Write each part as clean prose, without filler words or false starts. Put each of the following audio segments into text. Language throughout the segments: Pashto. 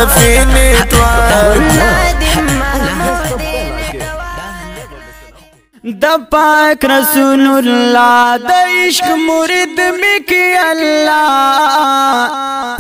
سفینې دوه د پاک رسول الله د عشق مرید می کی الله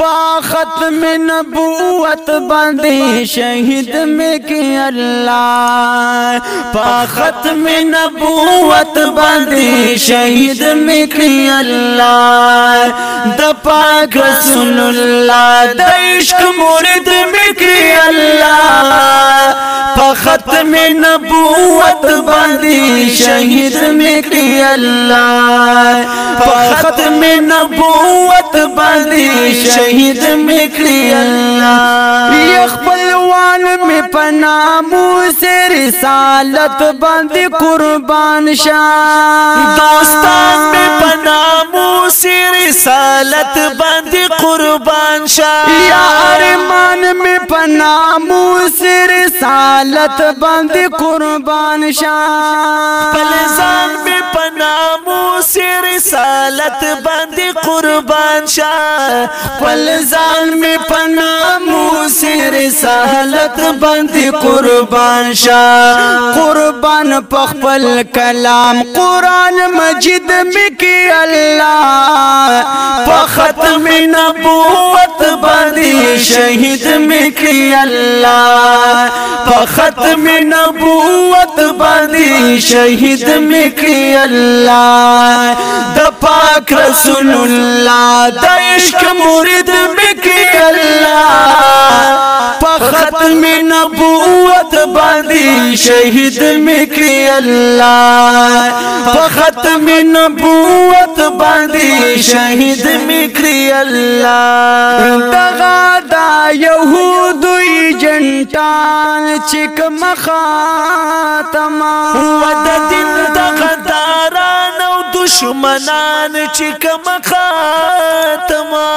پا ختم نبوت باندې شهید می کی الله پا ختم نبوت باندې شهید می کی الله د پاک رسول الله د عشق مرید می کی الله پا ختم نبوت باندې شہید میں کی اللہ پا ختم نبوت باندې شہید میں کی اللہ یہ خپلوان میں پنامو سے رسالت باندې قربان شاہ دوستان میں پنامو سے رسالت باندې قربان شاہ یا ارمان میں پنامو سے رسالت باندې قربان شاہ پلزان میں پنامو سے رسالت باندې قربان شاہ پلزان میں پنامو سے رسالت باندې قربان شاہ قربان پخپل کلام قرآن مجید میں کی اللہ پختم نبوت باندې شہید میں کی اللہ پختم نبوت باندې شہید میں کی اللہ د پاک رسول اللہ د عشق مرید میں کی اللہ ختم نبوت باندې شہید میں کی اللہ ختم نبوت باندې شہید میں کی اللہ دغا دا یہود ایجنٹان چک مخاتما ود دین دغا داران او دشمنان چک مخاتما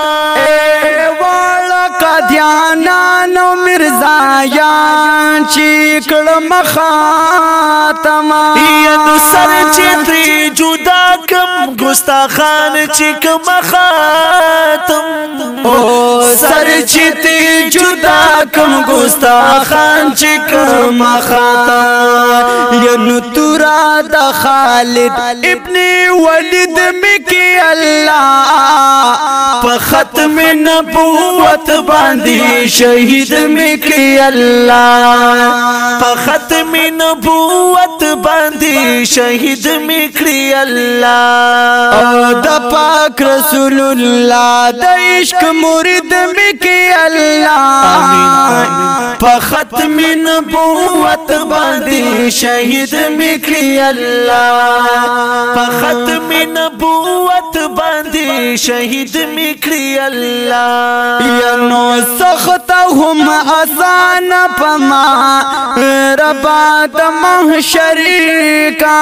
قادیانان و مرزایان چیکڑ مخاتما ید سر چیتری جدا کم گستاخان چک مخاتم سر چیتری جدا کم گستاخان چک مخاتم ینو تورا دا خالد ابن ولید مکی اللہ پا ختم نبوت باندې شہید میں کی اللہ پا ختم نبوت باندې شہید میں کی اللہ د پاک رسول اللہ د عشق مرید میں کی اللہ پا ختم نبوت باندې شہید میں کی اللہ پا ختم نبوت باندې شہید میں کی اللہ ینو سختهم آسان پما ربا د محشری کا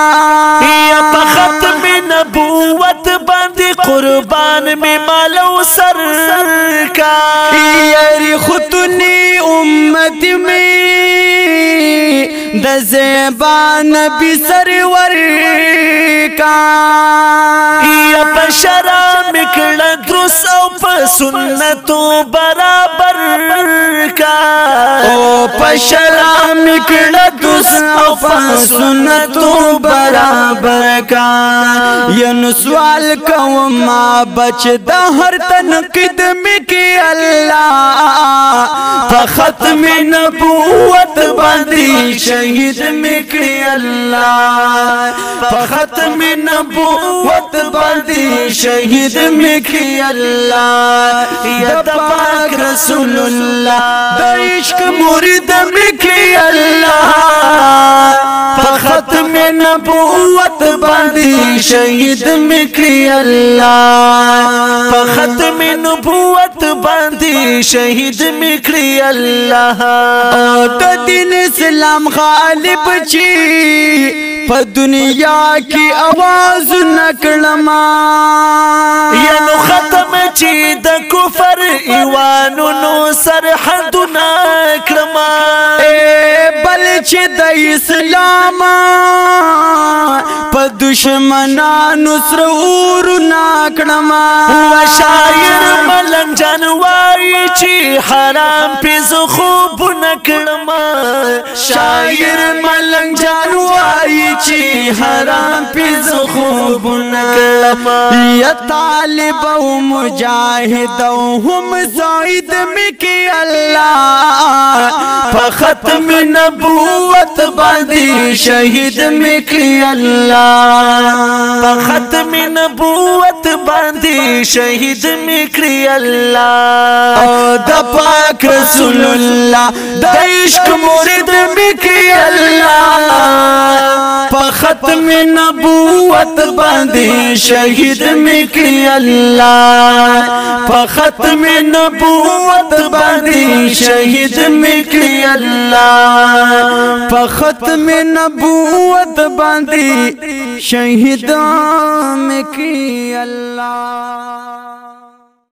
یا پا ختم نبوت باندې قربان میں مالو سر کا یری خطنی امت میں د زیبا نبی سرور کا یا پا شرام کڑا درس او پا سنتو برابر کا او پا شرام کڑا درس او پا سنتو برابر کا ین سوال کو ما بچ دا ہر تنقید میں کی اللہ پا ختم نبوت باندې شہید میں کی اللہ پا ختم نبوت باندې شہید میں کی اللہ یا پاک رسول اللہ د عشق مرید میں کی اللہ پا ختم نبوت باندې شہید میں کی اللہ پا ختم نبوت باندې شہید میں کی اللہ د دین اسلام غالب چی پا دنیا کی آواز نکڑما ینو ختم چی دا کفر ایوانو نو سرحد نکڑما بل چی دا اسلام پا دشمنان سر اور نکڑما و شاعر ملنگ جانوائی چی حرام پیز خوب نکڑما شاعر ملنگ جان وائی چی حرام پیز خوب نکڑما یا طالب و مجاہد و ہم زائد مکی اللہ پا ختم نبوت باندی شہید مکی اللہ پا ختم نبوت باندی شہید مکی اللہ دا پاک رسول اللہ دا عشق مرید مکی اللہ پا ختم نبوت باندی شہید مکی اللہ پا ختم نبوت باندی شہید مکی اللہ پا ختم نبوت باندی شہید مکی اللہ